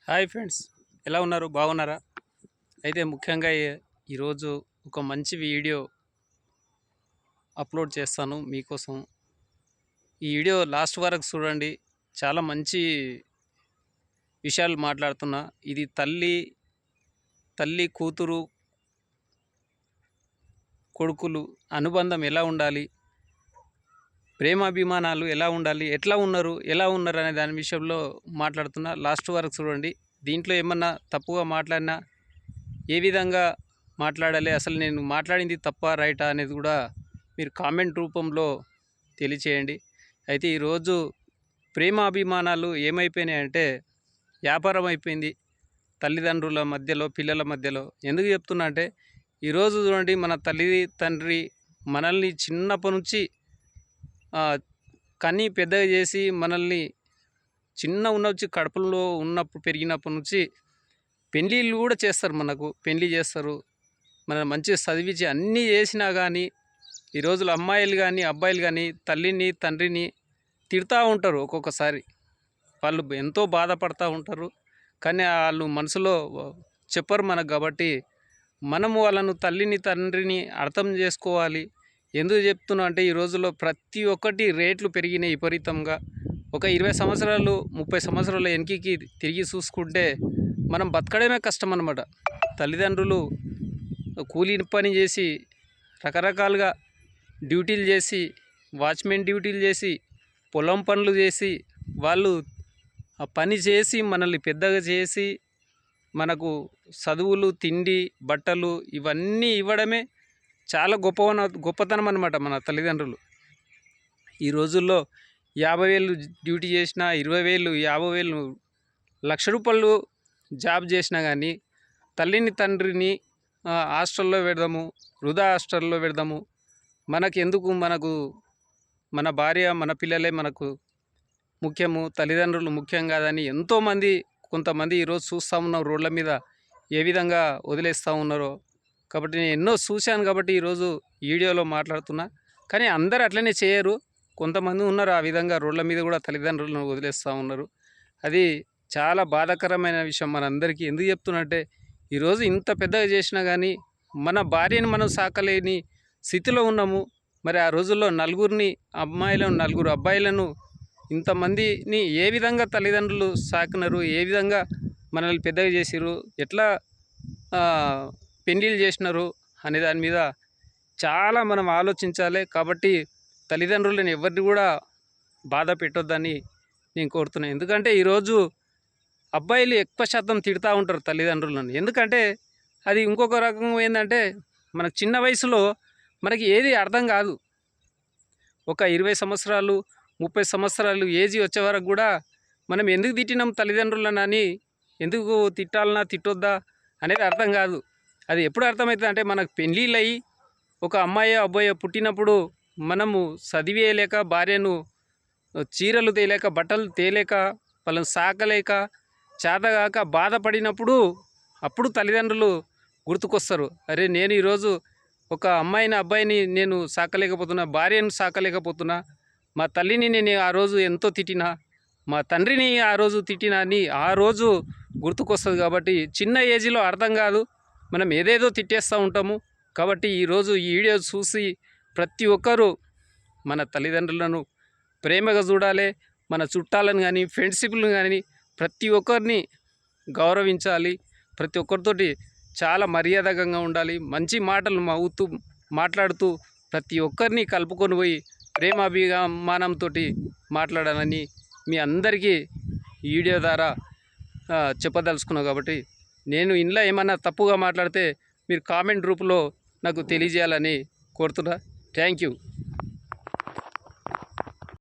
Hi friends, ఎలా ఉన్నారు? బాగున్నారా? అయితే ముఖ్యంగా ఈరోజు ఒక మంచి వీడియో అప్లోడ్ చేస్తాను మీకోసం. ఈ వీడియో లాస్ట్ వరకు చూడండి. చాలా మంచి విషయాలు మాట్లాడుతున్నా. ఇది తల్లి తల్లి కూతురు కొడుకులు అనుబంధం ఎలా ఉండాలి, ప్రేమాభిమానాలు ఎలా ఉండాలి, ఎలా ఉన్నారు అనే దాని విషయంలో మాట్లాడుతున్నా. లాస్ట్ వరకు చూడండి. దీంట్లో ఏమన్నా తప్పుగా మాట్లాడినా ఏ విధంగా మాట్లాడాలి, అసలు నేను మాట్లాడింది తప్ప రైటా అనేది కూడా మీరు కామెంట్ రూపంలో తెలియచేయండి. అయితే ఈరోజు ప్రేమాభిమానాలు ఏమైపోయినాయంటే వ్యాపారం అయిపోయింది తల్లిదండ్రుల మధ్యలో, పిల్లల మధ్యలో. ఎందుకు చెప్తున్నా అంటే ఈరోజు చూడండి, మన తల్లి తండ్రి మనల్ని చిన్నప్పటి నుంచి కని పెద్దగా చేసి మనల్ని చిన్న ఉన్నచ్చి కడుపులో ఉన్నప్పుడు పెరిగినప్పటి నుంచి పెళ్ళిళ్ళు కూడా చేస్తారు. మనకు పెళ్ళి చేస్తారు, మన మంచిగా చదివించి అన్నీ చేసినా కానీ ఈ రోజులు అమ్మాయిలు కానీ అబ్బాయిలు కానీ తల్లిని తండ్రిని తిడతా ఉంటారు. ఒక్కొక్కసారి వాళ్ళు ఎంతో బాధపడుతూ ఉంటారు, కానీ వాళ్ళు మనసులో చెప్పరు మనకు. కాబట్టి మనము వాళ్ళను తల్లిని తండ్రిని అర్థం చేసుకోవాలి. ఎందుకు చెప్తున్నా అంటే ఈ రోజుల్లో ప్రతి ఒక్కటి రేట్లు పెరిగినాయి విపరీతంగా. ఒక 20 సంవత్సరాలు 30 సంవత్సరాల వెనక్కి తిరిగి చూసుకుంటే మనం బతకడమే కష్టం అన్నమాట. తల్లిదండ్రులు కూలీ పని చేసి రకరకాలుగా డ్యూటీలు చేసి, వాచ్మెన్ డ్యూటీలు చేసి, పొలం పనులు చేసి, వాళ్ళు ఆ పని చేసి మనల్ని పెద్దగా చేసి మనకు చదువులు, తిండి, బట్టలు ఇవన్నీ ఇవ్వడమే చాలా గొప్పతనం అన్నమాట మన తల్లిదండ్రులు. ఈ రోజుల్లో 50,000 డ్యూటీ చేసినా, 20,000, 50,000, ₹1,00,000 జాబ్ చేసినా కానీ తల్లిని తండ్రిని హాస్టల్లో పెడదాము, వృధా హాస్టల్లో పెడదాము. మనకు మన భార్య మన పిల్లలే మనకు ముఖ్యము, తల్లిదండ్రులు ముఖ్యం కాదని కొంతమంది ఈరోజు చూస్తూ ఉన్నాం రోడ్ల మీద ఏ విధంగా వదిలేస్తూ ఉన్నారో. కాబట్టి నేను ఎన్నో చూశాను కాబట్టి ఈరోజు వీడియోలో మాట్లాడుతున్నా. కానీ అందరూ అట్లనే చేయరు, కొంతమంది ఉన్నారు ఆ విధంగా రోడ్ల మీద కూడా తల్లిదండ్రులను వదిలేస్తూ ఉన్నారు. అది చాలా బాధాకరమైన విషయం మనందరికీ. ఎందుకు చెప్తున్నట్టే ఈరోజు ఇంత పెద్దగా చేసినా కానీ మన భార్యని మనం సాకలేని స్థితిలో ఉన్నాము. మరి ఆ రోజుల్లో నలుగురు అబ్బాయిలను ఇంతమందిని ఏ విధంగా తల్లిదండ్రులు సాకినారు, ఏ విధంగా మనల్ని పెద్దగా చేసిరు, ఎట్లా పెళ్ళిళ్ళు చేసినారు అనే దాని మీద చాలా మనం ఆలోచించాలి. కాబట్టి తల్లిదండ్రులను ఎవరిని కూడా బాధ పెట్టొద్దని నేను కోరుతున్నాను. ఎందుకంటే ఈరోజు అబ్బాయిలు ఎక్కువ శాతం తిడుతూ ఉంటారు తల్లిదండ్రులను. ఎందుకంటే అది ఇంకొక రకం ఏంటంటే మనకు చిన్న వయసులో మనకి ఏది అర్థం కాదు. ఒక 20 సంవత్సరాలు 30 సంవత్సరాలు ఏజీ వచ్చే వరకు కూడా మనం ఎందుకు తిట్టినాం తల్లిదండ్రులను అని, ఎందుకు తిట్టాలన్నా తిట్టొద్దా అనేది అర్థం కాదు. అది ఎప్పుడు అర్థమవుతుంది అంటే మనకు పెళ్ళిళ్ళు అయ్యి ఒక అమ్మాయో అబ్బాయో పుట్టినప్పుడు మనము చదివేయలేక, భార్యను చీరలు తేలేక, బట్టలు తేలేక, వాళ్ళని సాకలేక, చేతగాక బాధపడినప్పుడు అప్పుడు తల్లిదండ్రులు గుర్తుకొస్తారు. అరే, నేను ఈరోజు ఒక అబ్బాయిని నేను సాకలేకపోతున్నా, భార్యను సాకలేకపోతున్నా, మా తల్లిని నేను ఆ రోజు ఎంతో తిట్టినా, మా తండ్రిని ఆ రోజు తిట్టినా అని ఆ రోజు గుర్తుకొస్తుంది. కాబట్టి చిన్న ఏజ్లో అర్థం కాదు, మనం ఏదేదో తిట్టేస్తూ ఉంటాము. కాబట్టి ఈరోజు ఈ వీడియో చూసి ప్రతి ఒక్కరూ మన తల్లిదండ్రులను ప్రేమగా చూడాలి. మన చుట్టాలను కానీ ఫ్రెండ్షిప్లను కానీ ప్రతి ఒక్కరిని గౌరవించాలి. ప్రతి ఒక్కరితోటి చాలా మర్యాదకంగా ఉండాలి. మంచి మాటలు మాట్లాడుతూ ప్రతి ఒక్కరిని కలుపుకొని పోయి ప్రేమాభిమానంతో మాట్లాడాలని మీ అందరికీ ఈ వీడియో ద్వారా చెప్పదలుచుకున్నాను. కాబట్టి నేను ఇంట్లో ఏమన్నా తప్పుగా మాట్లాడితే మీరు కామెంట్ రూపంలో నాకు తెలియజేయాలని కోరుతున్నా. Thank you.